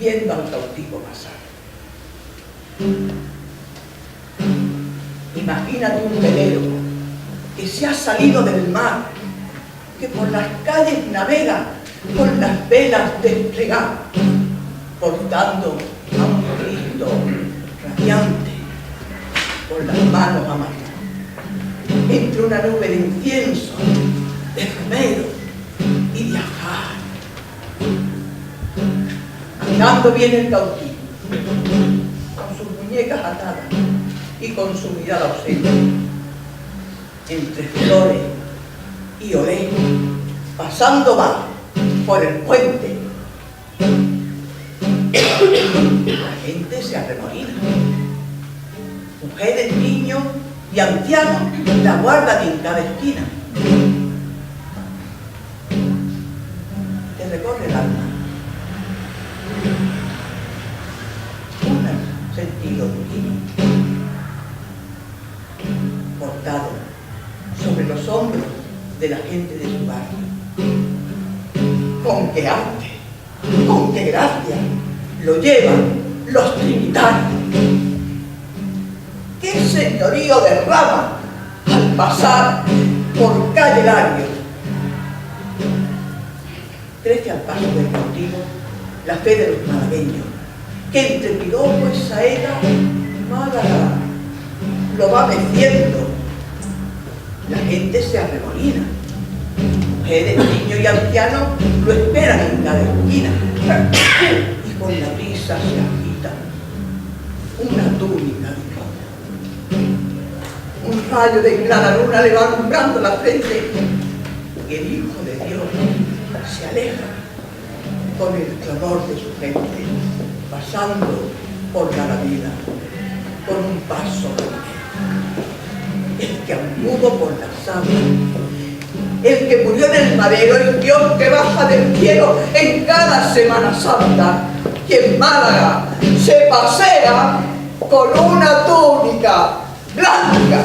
viendo al cautivo pasar. Imagínate un velero que se ha salido del mar, que por las calles navega con las velas desplegadas, portando a un Cristo radiante con las manos amarradas, entre una nube de incienso, de romero y de ajar. Andando viene el cautivo, con sus muñecas atadas y con su mirada ausente, entre flores y olé, pasando va por el puente. La gente se arremolina. Mujeres, niños y ancianos la guardan en cada esquina. Te recorre el alma un sentido divino, portado sobre los hombros de la gente de su barrio. Con qué arte, con qué gracia lo llevan los trinitarios. Qué señorío derrama al pasar por calle Lario. Crece al paso del cautivo la fe de los malagueños, que entre piropo y saeta Málaga lo va meciendo. La gente se arremolina. Mujeres, niños y ancianos lo esperan en cada esquina. Y con la brisa se agita una túnica divina. Un rayo de clara luna le va alumbrando la frente y el Hijo de Dios se aleja con el clamor de su gente, pasando por la alameda con un paso ligero. El que anduvo por la sala, el que murió en el madero, el Dios que baja del cielo en cada Semana Santa, y en Málaga se pasea con una túnica blanca.